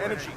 energy.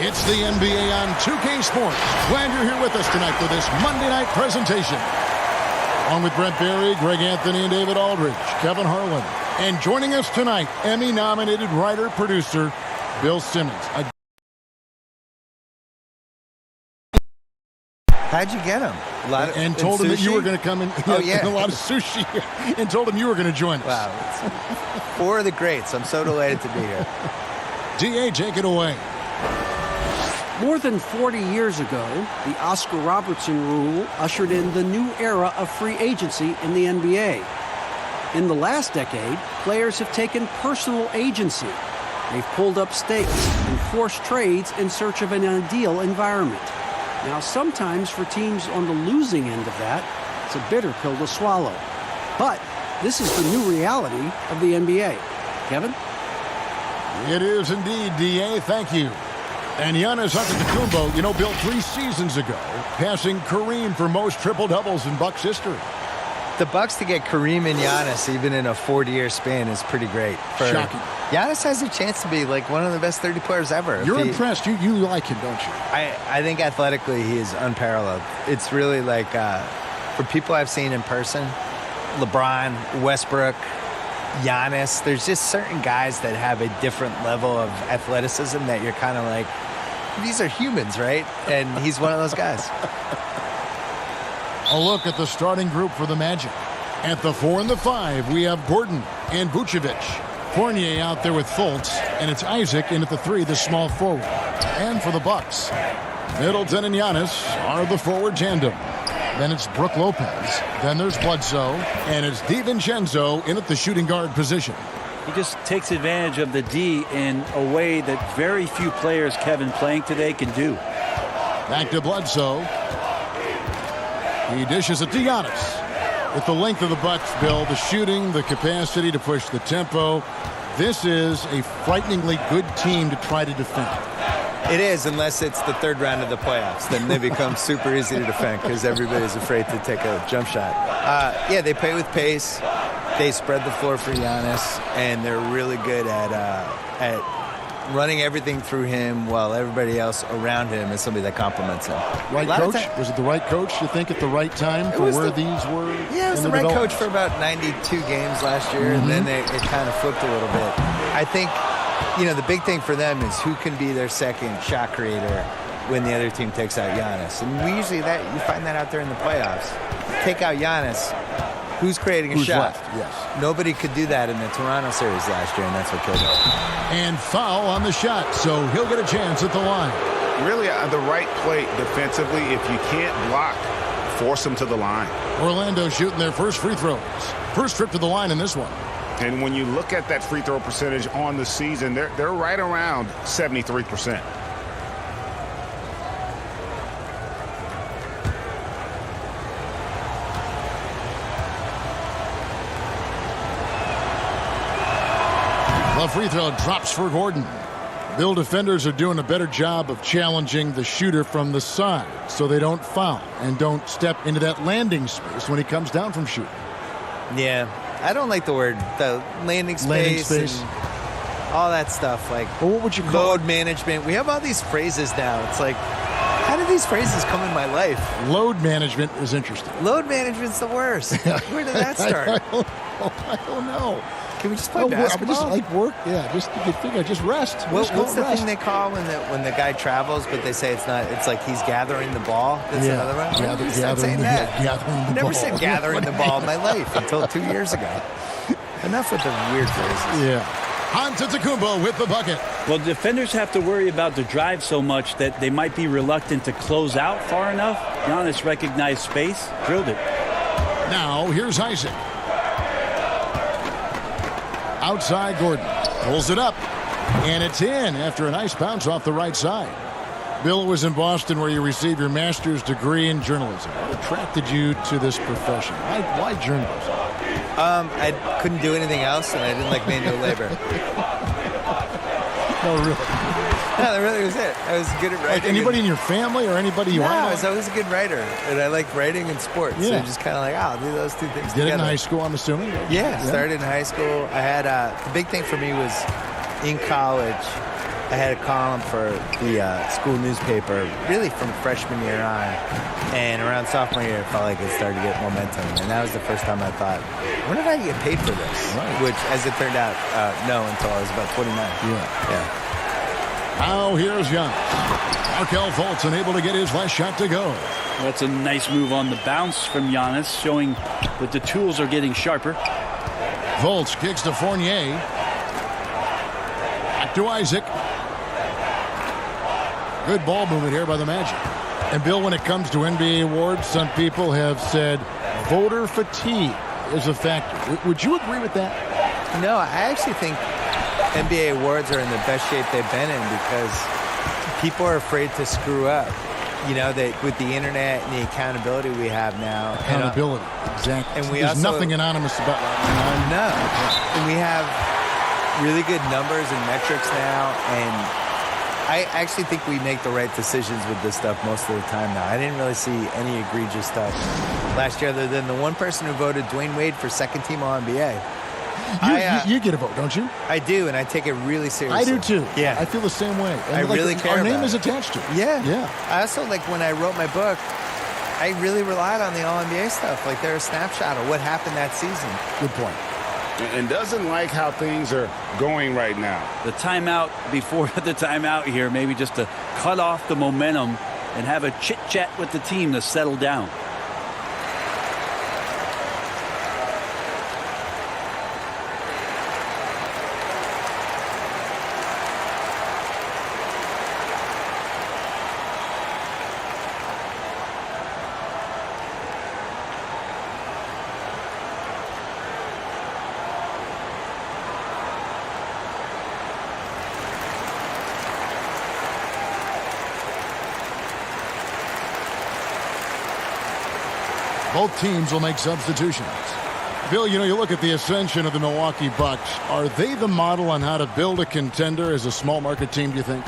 It's the NBA on 2K Sports. Glad you're here with us tonight for this Monday night presentation. Along with Brent Berry, Greg Anthony, and David Aldridge, Kevin Harlan. And joining us tonight, Emmy-nominated writer-producer Bill Simmons. How'd you get him? And told him that you were going to come in. And a lot of sushi. And told him you were going to join us. Wow. Four of the greats. I'm so delighted to be here. DA, take it away. More than 40 years ago, the Oscar Robertson rule ushered in the new era of free agency in the NBA. In the last decade, players have taken personal agency. They've pulled up stakes and forced trades in search of an ideal environment. Now, sometimes for teams on the losing end of that, it's a bitter pill to swallow. But this is the new reality of the NBA. Kevin? It is indeed, DA. Thank you. And Giannis Antetokounmpo, built 3 seasons ago, passing Kareem for most triple-doubles in Bucks history. The Bucks to get Kareem and Giannis even in a 40-year span is pretty great. Shocking. Giannis has a chance to be like one of the best 30 players ever. You're impressed. You like him, don't you? I think athletically he is unparalleled. It's really like, for people I've seen in person, LeBron, Westbrook, Giannis. There's just certain guys that have a different level of athleticism that you're kind of like, these are humans, right? And he's one of those guys. A look at the starting group for the Magic. At the 4 and the 5, we have Gordon and Vucevic. Fournier out there with Fultz, and it's Isaac in at the 3, the small forward. And for the Bucks, Middleton and Giannis are the forward tandem. Then it's Brook Lopez. Then there's Bledsoe, and it's DiVincenzo in at the shooting guard position. He just takes advantage of the D in a way that very few players, Kevin, playing today can do. Back to Bledsoe. He dishes it to Giannis. With the length of the Bucks, Bill, the shooting, the capacity to push the tempo, this is a frighteningly good team to try to defend. It is, unless it's the third round of the playoffs. Then they become super easy to defend because everybody's afraid to take a jump shot. Yeah, they play with pace. They spread the floor for Giannis, and they're really good at running everything through him while everybody else around him is somebody that complements him. Right coach? Was it the right coach, you think, at the right time for where these were? Yeah, it was the right coach for about 92 games last year, and then it kind of flipped a little bit. I think, the big thing for them is who can be their second shot creator when the other team takes out Giannis. And you find that out there in the playoffs. Take out Giannis, who's creating a shot? Left? Yes. Nobody could do that in the Toronto series last year, and that's what killed him. And foul on the shot, so he'll get a chance at the line. Really, the right play defensively. If you can't block, force them to the line. Orlando shooting their first free throws. First trip to the line in this one. And when you look at that free throw percentage on the season, they're right around 73%. The free throw drops for Gordon. Bill, defenders are doing a better job of challenging the shooter from the side so they don't foul and don't step into that landing space when he comes down from shooting. Yeah, I don't like the landing space. And all that stuff. Like, well, what would you call load management? We have all these phrases now. It's like, how did these phrases come in my life? Load management is interesting. Load management's the worst. Where did that start? I don't know. Can we just play basketball? Just like work, yeah. Just you figure, just rest. What's the thing they call when the guy travels, but they say it's not? It's like he's gathering the ball. That's another one. Gathering I never said gathering the ball in my life until 2 years ago. Enough with the weird phrases. Yeah. Antetokounmpo with the bucket. Well, defenders have to worry about the drive so much that they might be reluctant to close out far enough. Giannis recognized space, drilled it. Now here's Isaac. Outside, Gordon pulls it up, and it's in after a nice bounce off the right side. Bill, was in Boston where you received your master's degree in journalism. What attracted you to this profession? Why journalism? I couldn't do anything else, and I didn't like manual labor. No, really? No, that really was it. I was good at writing. Like anybody in your family or anybody you I was always a good writer, and I liked writing and sports. Yeah. So just kind of like, I'll do those two things Did together. it in high school, I'm assuming? Yeah, started in high school. I had the big thing for me was in college. I had a column for the school newspaper, really from freshman year on. And around sophomore year, it felt like it started to get momentum. And that was the first time I thought, when did I get paid for this? Right. Which, as it turned out, no, until I was about 29. Yeah. Now here's Giannis. Markelle Fultz unable to get his last shot to go. That's a nice move on the bounce from Giannis, showing that the tools are getting sharper. Fultz kicks to Fournier. Back to Isaac. Good ball movement here by the Magic. And Bill, when it comes to NBA awards, some people have said voter fatigue is a factor. Would you agree with that? No, I actually think NBA awards are in the best shape they've been in because people are afraid to screw up. With the internet and the accountability we have now. Accountability, exactly. And There's nothing anonymous about that. No. And we have really good numbers and metrics now, and I actually think we make the right decisions with this stuff most of the time now. I didn't really see any egregious stuff last year other than the one person who voted Dwayne Wade for second team All-NBA. You get a vote, don't you? I do, and I take it really seriously. I do too. Yeah. I feel the same way. And I really care Our about name is it. attached to it. Yeah. Yeah. I also, when I wrote my book, I really relied on the All-NBA stuff. Like, they're a snapshot of what happened that season. Good point. And doesn't like how things are going right now. The timeout before the timeout here, maybe just to cut off the momentum and have a chit-chat with the team to settle down. Both teams will make substitutions. Bill, you look at the ascension of the Milwaukee Bucks. Are they the model on how to build a contender as a small market team, do you think?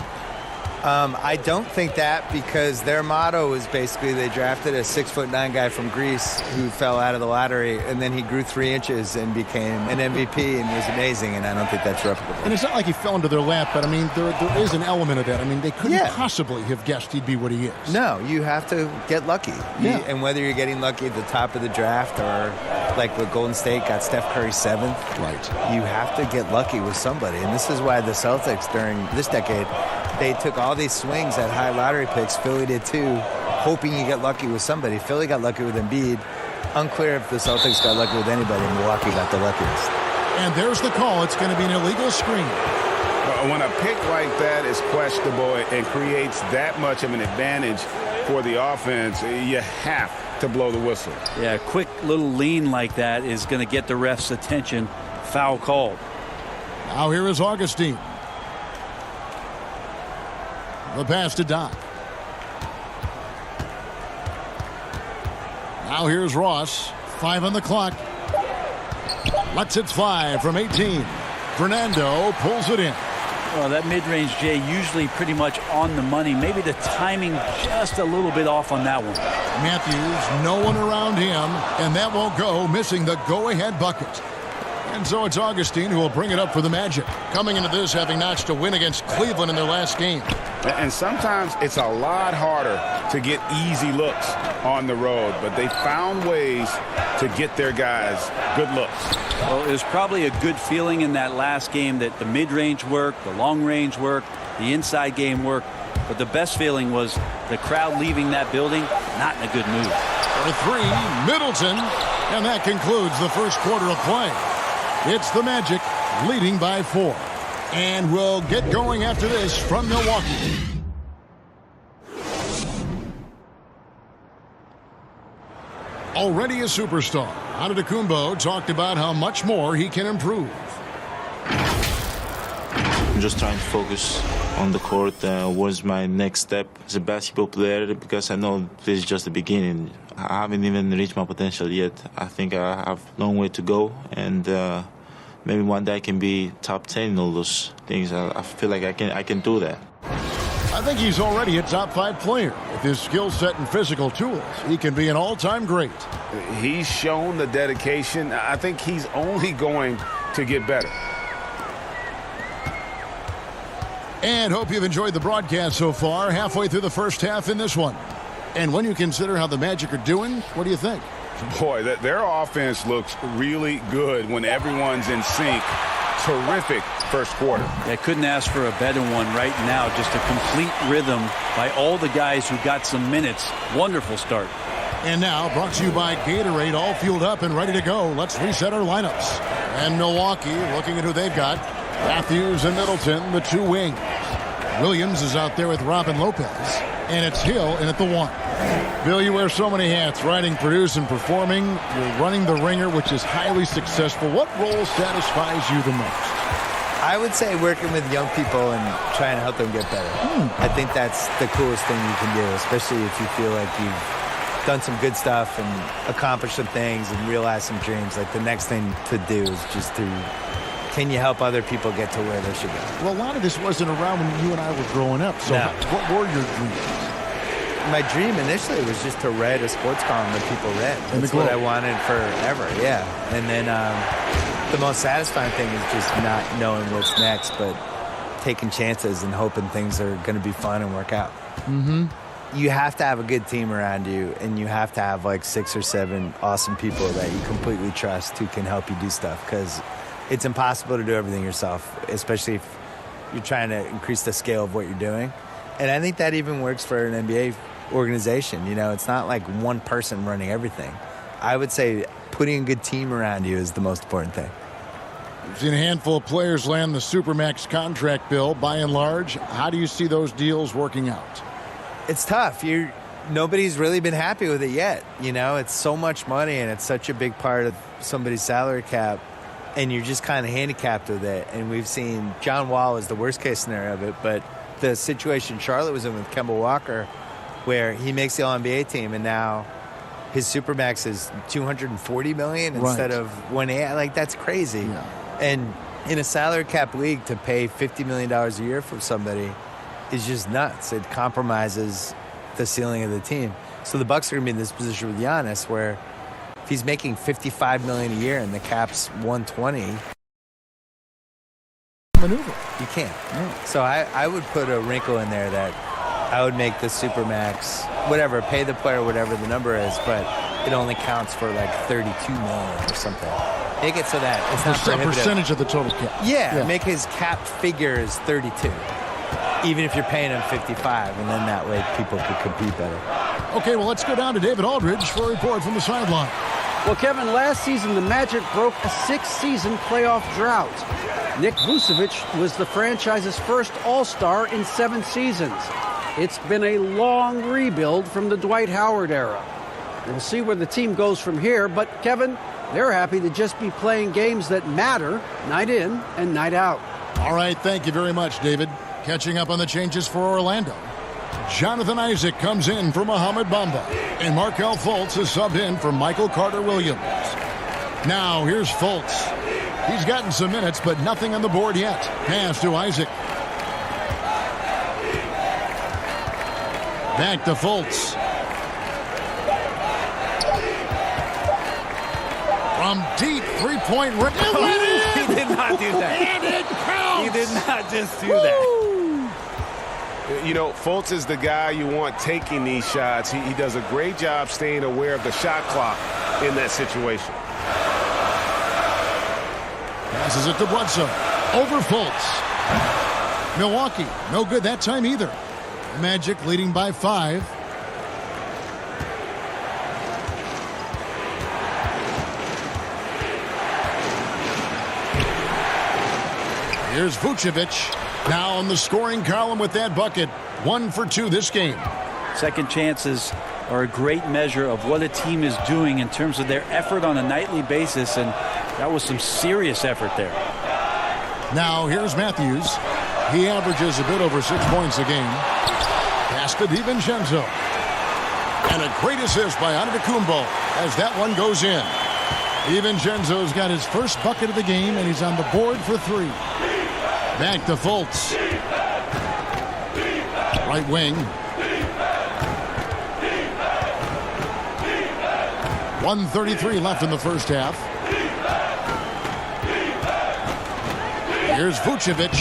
I don't think that, because their motto was basically they drafted a 6'9" guy from Greece who fell out of the lottery, and then he grew 3 inches and became an MVP and was amazing, and I don't think that's replicable. And it's not like he fell into their lap, but, there is an element of that. They couldn't possibly have guessed he'd be what he is. No, you have to get lucky. Yeah. And whether you're getting lucky at the top of the draft or like with Golden State got Steph Curry 7th, right? You have to get lucky with somebody, and this is why the Celtics during this decade, they took all these swings at high lottery picks. Philly did too, hoping you get lucky with somebody. Philly got lucky with Embiid. Unclear if the Celtics got lucky with anybody. Milwaukee got the luckiest. And there's the call. It's going to be an illegal screen. When a pick like that is questionable and creates that much of an advantage for the offense, you have to blow the whistle. Yeah, a quick little lean like that is going to get the ref's attention. Foul called. Now here is Augustine. The pass to Doc. Now here's Ross. 5 on the clock. Lets it fly from 18. Fernando pulls it in. Well, that mid-range, Jay, usually pretty much on the money. Maybe the timing just a little bit off on that one. Matthews, no one around him, and that won't go, missing the go-ahead bucket. And so it's Augustine who will bring it up for the Magic, coming into this having notched a win against Cleveland in their last game. And sometimes it's a lot harder to get easy looks on the road, but they found ways to get their guys good looks. Well, it was probably a good feeling in that last game that the mid-range worked, the long-range worked, the inside game worked, but the best feeling was the crowd leaving that building not in a good mood. For 3, Middleton, and that concludes the first quarter of play. It's the Magic leading by 4. And we'll get going after this from Milwaukee. Already a superstar, Antetokounmpo talked about how much more he can improve. I'm just trying to focus on the court. What's my next step as a basketball player? Because I know this is just the beginning. I haven't even reached my potential yet. I think I have a long way to go, and maybe one day I can be top 10 in all those things. I feel like I can do that. I think he's already a top 5 player. With his skill set and physical tools, he can be an all-time great. He's shown the dedication. I think he's only going to get better. And hope you've enjoyed the broadcast so far, halfway through the first half in this one. And when you consider how the Magic are doing, what do you think? Boy, their offense looks really good when everyone's in sync. Terrific first quarter. I couldn't ask for a better one right now. Just a complete rhythm by all the guys who got some minutes. Wonderful start. And now, brought to you by Gatorade, all fueled up and ready to go. Let's reset our lineups. And Milwaukee, looking at who they've got. Matthews and Middleton, the 2 wings. Williams is out there with Robin Lopez. And it's Hill in at the 1. Bill, you wear so many hats, writing, producing, performing. You're running the ringer, which is highly successful. What role satisfies you the most? I would say working with young people and trying to help them get better. I think that's the coolest thing you can do, especially if you feel like you've done some good stuff and accomplished some things and realized some dreams. Like, the next thing to do is just to, can you help other people get to where they should go? Well, a lot of this wasn't around when you and I were growing up. So No. what were your dreams? My dream initially was just to write a sports column that people read. That's what I wanted forever, yeah. And then the most satisfying thing is just not knowing what's next, but taking chances and hoping things are going to be fun and work out. you have to have a good team around you, and you have to have like 6 or 7 awesome people that you completely trust who can help you do stuff, because it's impossible to do everything yourself, especially if you're trying to increase the scale of what you're doing. And I think that even works for an NBA organization. You know, it's not like one person running everything. I would say putting a good team around you is the most important thing. We've seen a handful of players land the Supermax contract bill. By and large, how do you see those deals working out? It's tough. Nobody's really been happy with it yet. You know, it's so much money, and it's such a big part of somebody's salary cap, and you're just kind of handicapped with it. And we've seen John Wall is the worst case scenario of it, but the situation Charlotte was in with Kemba Walker, where he makes the All-NBA team, and now his Supermax is $240 million instead of $180. Like, that's crazy. Yeah. And in a salary cap league, to pay $50 million a year for somebody is just nuts. It compromises the ceiling of the team. So the Bucks are going to be in this position with Giannis, where if he's making $55 million a year and the cap's $120, maneuver. you can't. So I would put a wrinkle in there that I would make the Supermax, whatever, pay the player whatever the number is, but it only counts for like $32 million or something. Make it so that it's not prohibitive. Percentage of the total cap. Yeah, make his cap figure is 32, even if you're paying him 55, and then that way people could compete better. Okay, well, let's go down to David Aldridge for a report from the sideline. Well, Kevin, last season the Magic broke a 6-season playoff drought. Nick Vucevic was the franchise's first All-Star in 7 seasons. It's been a long rebuild from the Dwight Howard era. We'll see where the team goes from here, but Kevin, they're happy to just be playing games that matter night in and night out. All right, thank you very much, David. Catching up on the changes for Orlando. Jonathan Isaac comes in for Mohamed Bamba, and Markelle Fultz is subbed in for Michael Carter-Williams. Now, here's Fultz. He's gotten some minutes, but nothing on the board yet. Pass to Isaac. Back to Fultz. From deep three-point range. He did not do that. And it counts. He did not just do that. You know, Fultz is the guy you want taking these shots. He does a great job staying aware of the shot clock in that situation. Passes it to Bledsoe. Over Fultz. Milwaukee, no good that time either. Magic leading by 5. Here's Vucevic. Now on the scoring column with that bucket. 1 for 2 this game. Second chances are a great measure of what a team is doing in terms of their effort on a nightly basis, and that was some serious effort there. Now here's Matthews. He averages a bit over 6 points a game. Pass to DiVincenzo. And a great assist by Antetokounmpo as that one goes in. DiVincenzo's got his first bucket of the game, and he's on the board for 3. Back to Fultz. Right wing. 1:33 left in the first half. Here's Vucevic.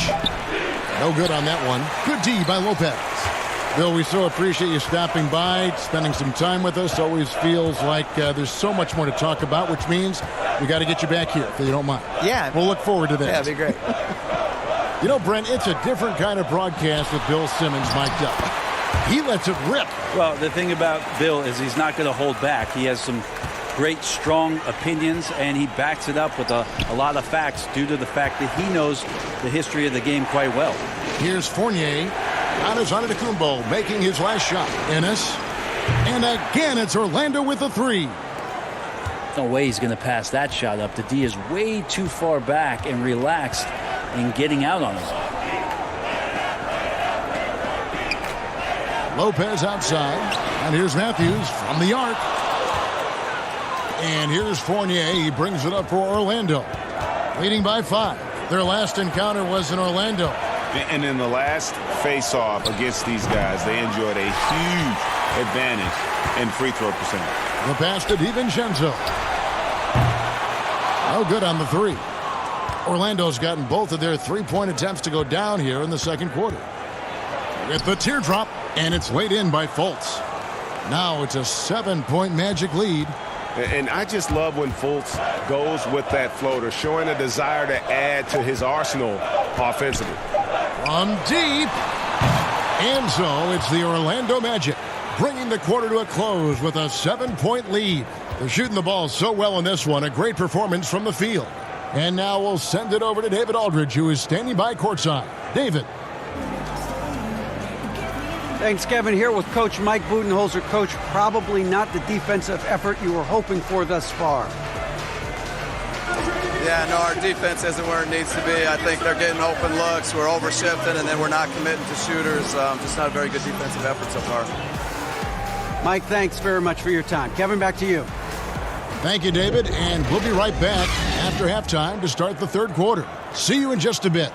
No good on that one. Good D by Lopez. Bill, we so appreciate you stopping by, spending some time with us. Always feels like there's so much more to talk about, which means we got to get you back here, if you don't mind. Yeah. We'll look forward to that. Yeah, that'd be great. You know, Brent, it's a different kind of broadcast with Bill Simmons mic'd up. He lets it rip. Well, the thing about Bill is he's not going to hold back. He has some great, strong opinions, and he backs it up with a lot of facts due to the fact that he knows the history of the game quite well. Here's Fournier. Giannis Antetokounmpo making his last shot. Ennis. And again, it's Orlando with a 3. No way he's going to pass that shot up. The D is way too far back and relaxed in getting out on him. Lopez outside. And here's Matthews from the arc. And here's Fournier. He brings it up for Orlando. Leading by 5. Their last encounter was in Orlando. And in the last face-off against these guys, they enjoyed a huge advantage in free throw percentage. The pass to DiVincenzo. No good on the 3. Orlando's gotten both of their 3-point attempts to go down here in the second quarter. With the teardrop, And it's laid in by Fultz. Now it's a 7-point Magic lead. And I just love when Fultz goes with that floater, showing a desire to add to his arsenal offensively. From deep. And so it's the Orlando Magic bringing the quarter to a close with a 7-point lead. They're shooting the ball so well in this one. A great performance from the field. And now we'll send it over to David Aldridge, who is standing by courtside. David. Thanks, Kevin. Here with Coach Mike Budenholzer. Coach, probably not the defensive effort you were hoping for thus far. Yeah, no, our defense isn't where it needs to be. I think they're getting open looks. We're overshifting, and then we're not committing to shooters. Just not a very good defensive effort so far. Mike, thanks very much for your time. Kevin, back to you. Thank you, David. And we'll be right back after halftime to start the third quarter. See you in just a bit.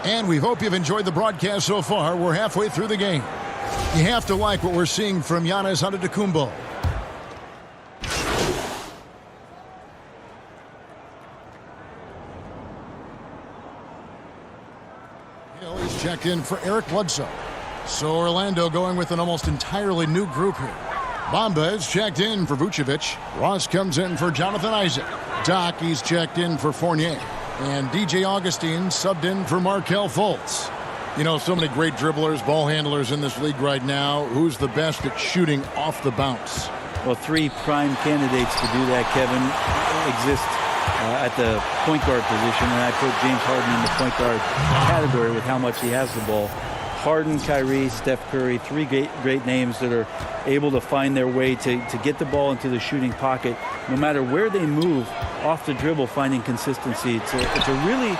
And we hope you've enjoyed the broadcast so far. We're halfway through the game. You have to like what we're seeing from Giannis Antetokounmpo. Hill is checked in for Eric Bledsoe. So Orlando going with an almost entirely new group here. Bamba is checked in for Vucevic. Ross comes in for Jonathan Isaac. Doc, he's checked in for Fournier. And DJ Augustine subbed in for Markelle Fultz. You know, so many great dribblers, ball handlers in this league right now. Who's the best at shooting off the bounce? Well, three prime candidates to do that, Kevin, exist at the point guard position, and I put James Harden in the point guard category with how much he has the ball. Harden, Kyrie, Steph Curry, three great names that are able to find their way to get the ball into the shooting pocket. No matter where they move, off the dribble, finding consistency. It's a really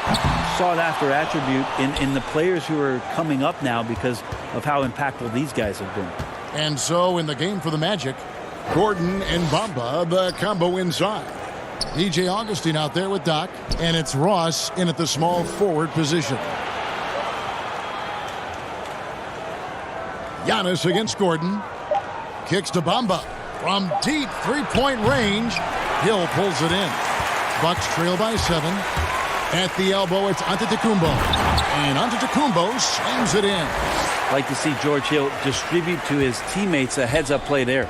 sought-after attribute in the players who are coming up now because of how impactful these guys have been. And so in the game for the Magic, Gordon and Bamba, the combo inside. DJ Augustine out there with Doc, and it's Ross in at the small forward position. Giannis against Gordon. Kicks to Bamba. From deep three-point range, Hill pulls it in. Bucks trail by 7. At the elbow, it's Antetokounmpo. And Antetokounmpo slams it in. Like to see George Hill distribute to his teammates a heads-up play there.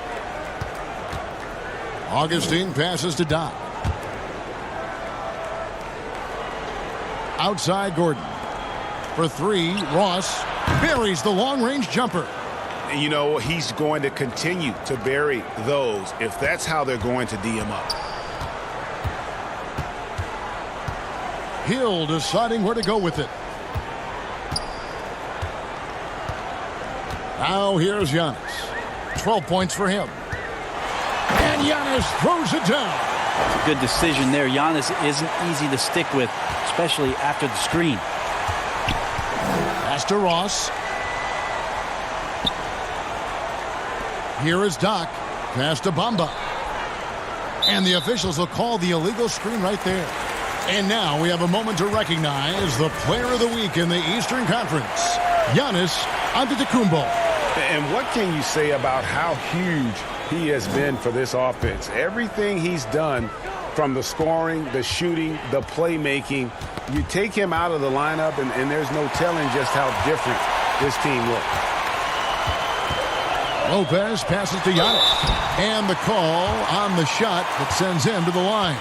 Augustine passes to Doc. Outside Gordon. For 3, Ross buries the long-range jumper. You know, he's going to continue to bury those if that's how they're going to D him up. Hill deciding where to go with it. Now here's Giannis. 12 points for him. And Giannis throws it down. It's a good decision there. Giannis isn't easy to stick with, especially after the screen. Pass to Ross. Here is Doc. Pass to Bamba. And the officials will call the illegal screen right there. And now we have a moment to recognize the player of the week in the Eastern Conference, Giannis Antetokounmpo. And what can you say about how huge he has been for this offense? Everything he's done, from the scoring, the shooting, the playmaking, you take him out of the lineup and there's no telling just how different this team looks. Lopez passes to Giannis. And the call on the shot that sends him to the line.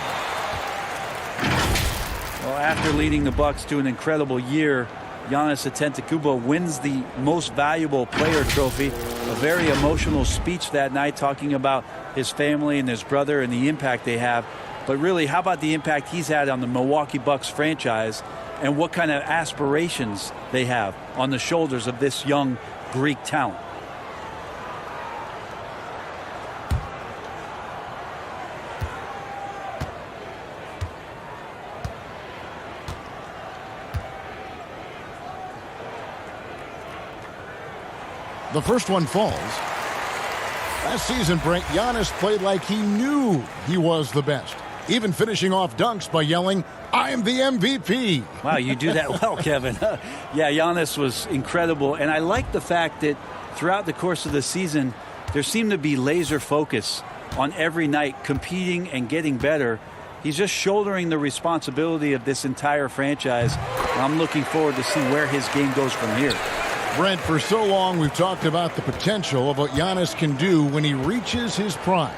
Well, after leading the Bucks to an incredible year, Giannis Antetokounmpo wins the Most Valuable Player trophy. A very emotional speech that night talking about his family and his brother and the impact they have. But really, how about the impact he's had on the Milwaukee Bucks franchise and what kind of aspirations they have on the shoulders of this young Greek talent? The first one falls. Last season, Brent, Giannis played like he knew he was the best. even finishing off dunks by yelling, "I'm the MVP." Wow, you do that well, Kevin. Yeah, Giannis was incredible. And I like the fact that throughout the course of the season, there seemed to be laser focus on every night, competing and getting better. He's just shouldering the responsibility of this entire franchise. And I'm looking forward to see where his game goes from here. Brent, for so long we've talked about the potential of what Giannis can do when he reaches his prime.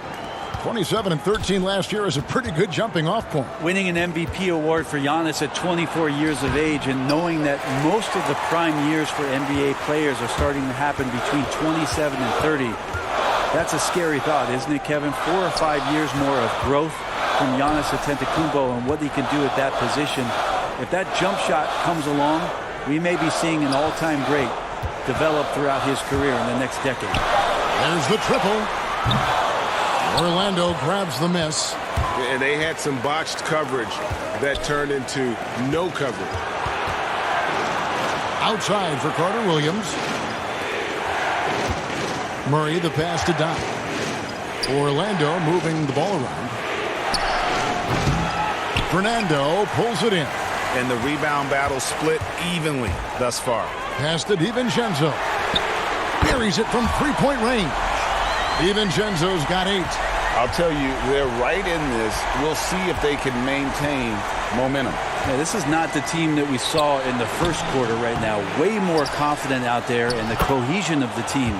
27-13 last year is a pretty good jumping off point. Winning an MVP award for Giannis at 24 years of age, and knowing that most of the prime years for NBA players are starting to happen between 27 and 30. That's a scary thought, isn't it, Kevin? 4 or 5 years more of growth from Giannis Antetokounmpo and what he can do at that position. If that jump shot comes along, we may be seeing an all-time great develop throughout his career in the next decade. There's the triple. Orlando grabs the miss. And they had some botched coverage that turned into no coverage. Outside for Carter Williams. Murray, the pass to Doc. Orlando moving the ball around. Fernando pulls it in. And the rebound battle split evenly thus far. Pass to DiVincenzo. Buries it from three-point range. DiVincenzo's got 8. I'll tell you, they're right in this. We'll see if they can maintain momentum. Yeah, this is not the team that we saw in the first quarter right now. Way more confident out there, and the cohesion of the team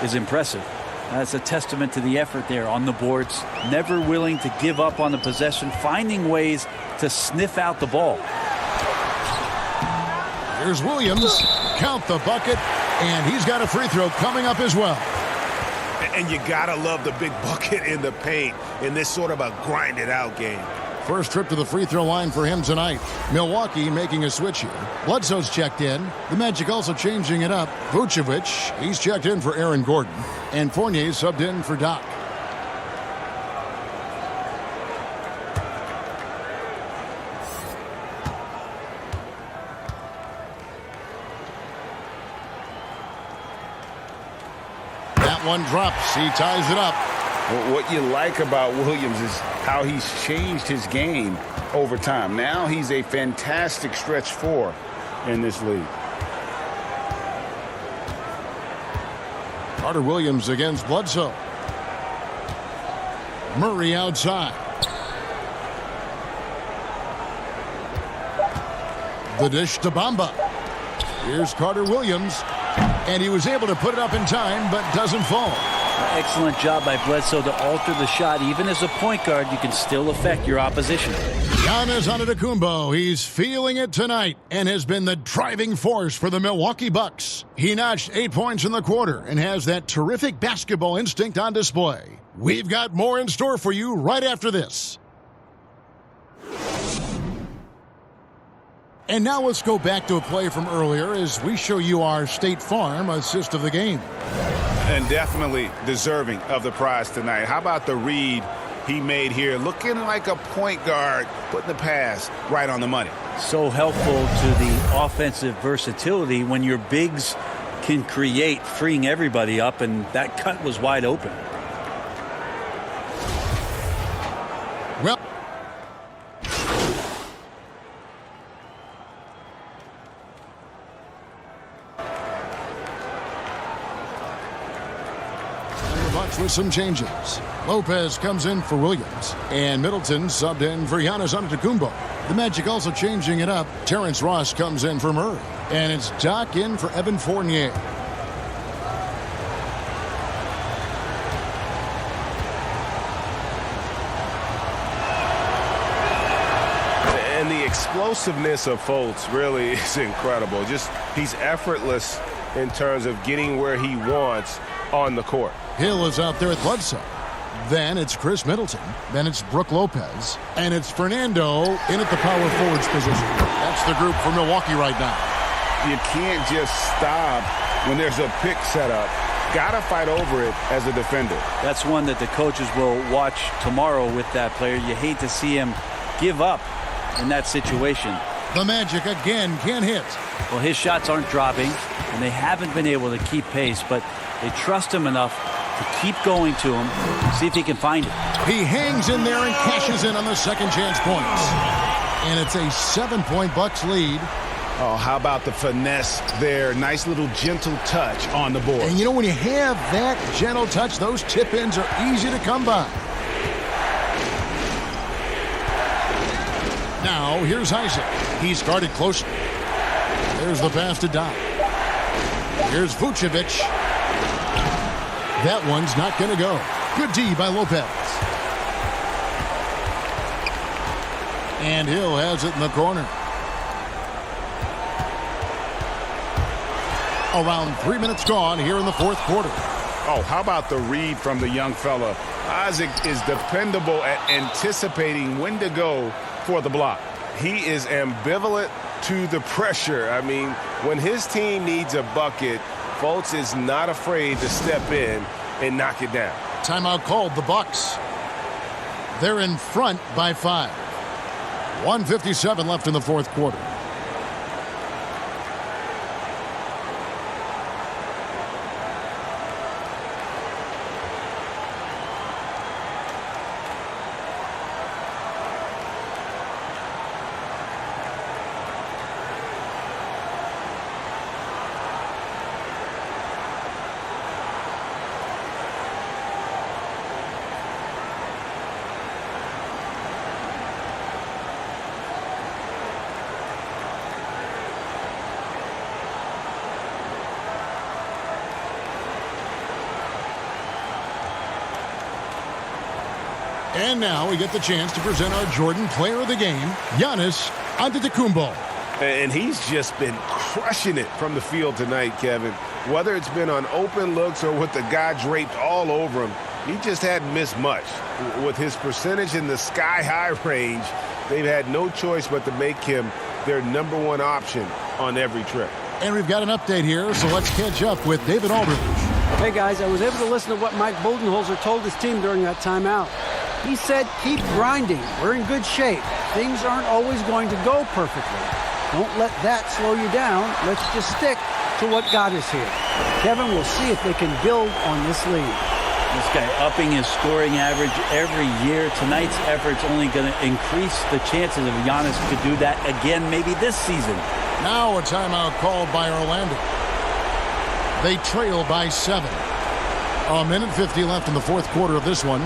is impressive. That's a testament to the effort there on the boards. Never willing to give up on the possession, finding ways to sniff out the ball. Here's Williams. Count the bucket, and he's got a free throw coming up as well. And you gotta love the big bucket in the paint in this sort of a grinded-out game. First trip to the free throw line for him tonight. Milwaukee making a switch here. Bledsoe's checked in. The Magic also changing it up. Vucevic, he's checked in for Aaron Gordon. And Fournier subbed in for Doc. That one drops. He ties it up. Well, what you like about Williams is how he's changed his game over time. Now he's a fantastic stretch 4 in this league. Carter Williams against Bledsoe. Murray outside. The dish to Bamba. Here's Carter Williams. And he was able to put it up in time, but doesn't fall. Excellent job by Bledsoe to alter the shot. Even as a point guard, you can still affect your opposition. Giannis Antetokounmpo, he's feeling it tonight and has been the driving force for the Milwaukee Bucks. He notched 8 points in the quarter and has that terrific basketball instinct on display. We've got more in store for you right after this. And now let's go back to a play from earlier as we show you our State Farm assist of the game. And definitely deserving of the prize tonight. How about the read he made here? Looking like a point guard, putting the pass right on the money. So helpful to the offensive versatility when your bigs can create, freeing everybody up, and that cut was wide open. Well, with some changes. Lopez comes in for Williams, and Middleton subbed in for Giannis Antetokounmpo. The Magic also changing it up. Terrence Ross comes in for Murray, and it's Doc in for Evan Fournier. And the explosiveness of Fultz really is incredible. Just he's effortless in terms of getting where he wants on the court. Hill is out there at Bledsoe. Then it's Chris Middleton. Then it's Brook Lopez. And it's Fernando in at the power forwards position. That's the group for Milwaukee right now. You can't just stop when there's a pick set up. Gotta fight over it as a defender. That's one that the coaches will watch tomorrow with that player. You hate to see him give up in that situation. The Magic again can't hit. Well, his shots aren't dropping, and they haven't been able to keep pace, but they trust him enough to keep going to him, see if he can find it. He hangs in there and cashes in on the second chance points. And it's a 7-point Bucks lead. Oh, how about the finesse there? Nice little gentle touch on the board. And you know, when you have that gentle touch, those tip-ins are easy to come by. Now, here's Isaac. He's guarded closely. There's the pass to Doc. Here's Vucevic. That one's not going to go. Good D by Lopez. And Hill has it in the corner. Around 3 minutes gone here in the fourth quarter. Oh, how about the read from the young fella? Isaac is dependable at anticipating when to go for the block. He is ambivalent to the pressure. I mean, when his team needs a bucket, Fultz is not afraid to step in and knock it down. Timeout called, the Bucks. They're in front by 5. 1:57 left in the fourth quarter. And now we get the chance to present our Jordan Player of the Game, Giannis Antetokounmpo. And he's just been crushing it from the field tonight, Kevin. Whether it's been on open looks or with the guy draped all over him, he just hadn't missed much. With his percentage in the sky-high range, they've had no choice but to make him their #1 option on every trip. And we've got an update here, so let's catch up with David Aldridge. Hey, guys, I was able to listen to what Mike Budenholzer told his team during that timeout. He said, keep grinding. We're in good shape. Things aren't always going to go perfectly. Don't let that slow you down. Let's just stick to what got us here. Kevin, we'll see if they can build on this lead. This guy upping his scoring average every year. Tonight's effort's only going to increase the chances of Giannis to do that again maybe this season. Now a timeout called by Orlando. They trail by 7. 1:50 left in the fourth quarter of this one.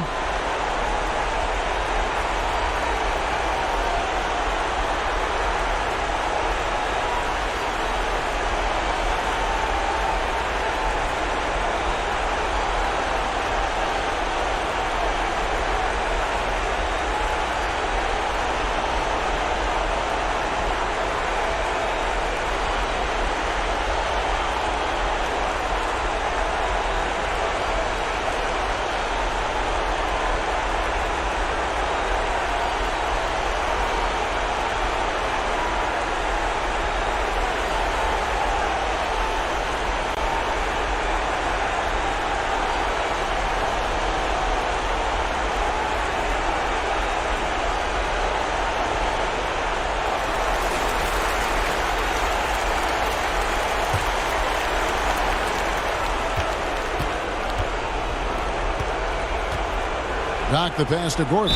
Knock the pass to Gordon.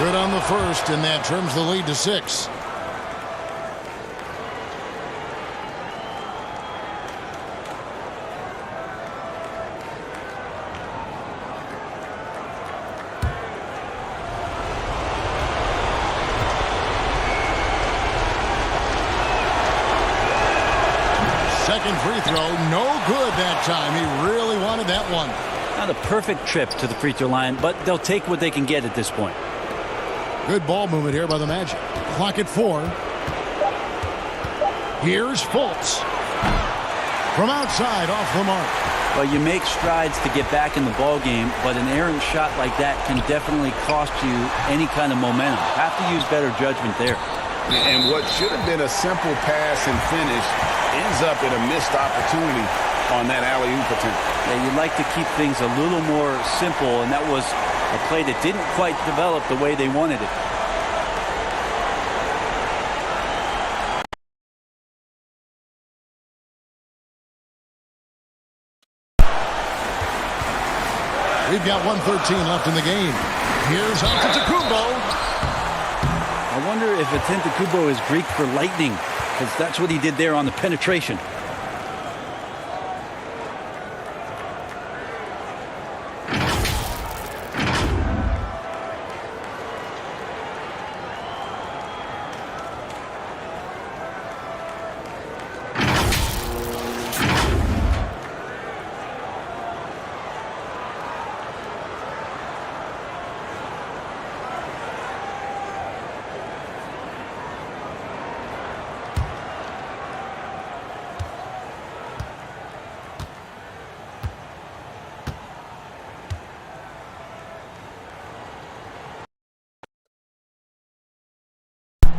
Good on the first, and that trims the lead to 6. Second free throw, no good that time. He really wanted that one. Not a perfect trip to the free throw line, but they'll take what they can get at this point. Good ball movement here by the Magic. Clock at 4. Here's Fultz. From outside, off the mark. Well, you make strides to get back in the ball game, but an errant shot like that can definitely cost you any kind of momentum. Have to use better judgment there. And what should have been a simple pass and finish ends up in a missed opportunity on that alley-oop attempt. Yeah, you'd like to keep things a little more simple, and that was a play that didn't quite develop the way they wanted it. We've got 1:13 left in the game. Here's Antetokounmpo. I wonder if Antetokounmpo is Greek for lightning, because that's what he did there on the penetration.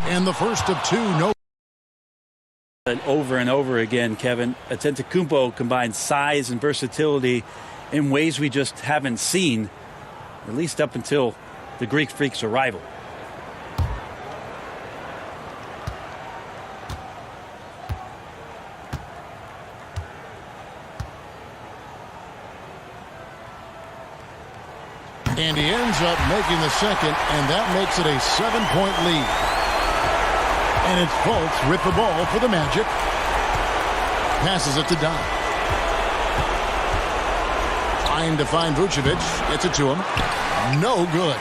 And the first of 2, no. Over and over again, Kevin. Antetokounmpo combines size and versatility in ways we just haven't seen, at least up until the Greek Freak's arrival. And he ends up making the second, and that makes it a 7-point lead. And it's Fultz with the ball for the Magic. Passes it to Don. Trying to find Vucevic. Gets it to him. No good.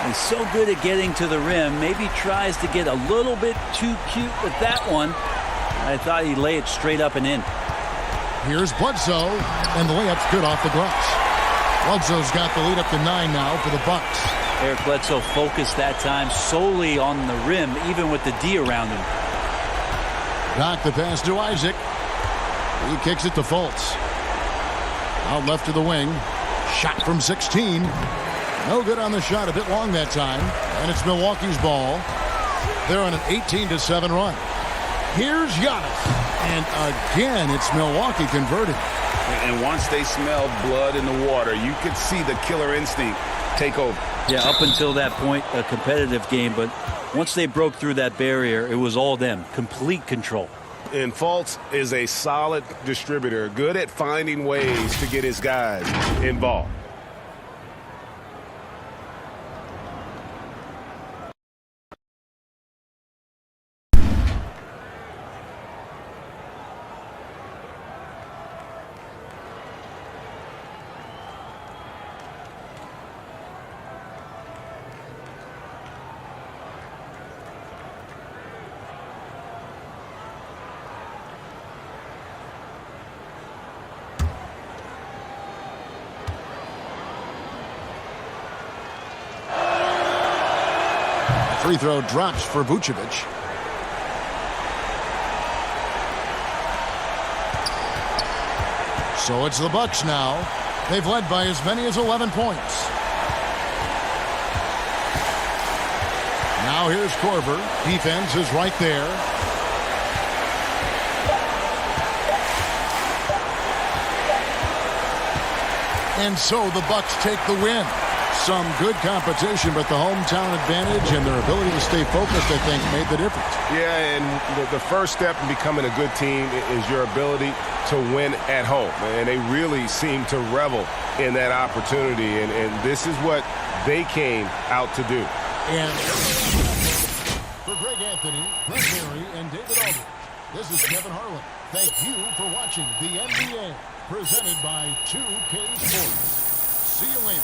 He's so good at getting to the rim. Maybe tries to get a little bit too cute with that one. I thought he'd lay it straight up and in. Here's Bledsoe. And the layup's good off the glass. Bledsoe's got the lead up to 9 now for the Bucks. Eric Bledsoe focused that time solely on the rim, even with the D around him. Back the pass to Isaac. He kicks it to Fultz. Out left to the wing. Shot from 16. No good on the shot. A bit long that time. And it's Milwaukee's ball. They're on an 18-7 run. Here's Giannis. And again, it's Milwaukee converting. And once they smelled blood in the water, you could see the killer instinct take over. Yeah, up until that point, a competitive game, but once they broke through that barrier, it was all them. Complete control. And Fultz is a solid distributor, good at finding ways to get his guys involved. Free throw drops for Vucevic. So it's the Bucks now. They've led by as many as 11 points. Now here's Korver. Defense is right there. And so the Bucks take the win. Some good competition, but the hometown advantage and their ability to stay focused, I think, made the difference. Yeah, and the first step in becoming a good team is your ability to win at home. And they really seem to revel in that opportunity. And this is what they came out to do. And for Greg Anthony, Brett Berry, and David Aldridge, this is Kevin Harlan. Thank you for watching the NBA, presented by 2K Sports. See you later.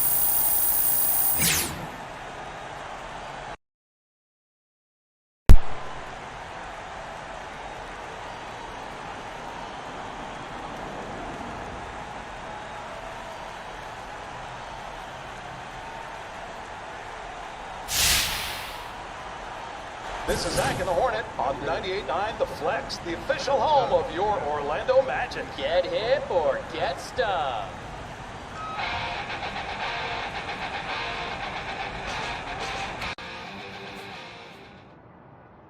This is Zach and the Hornet on 98.9 The Flex, the official home of your Orlando Magic. Get hip or get stuck.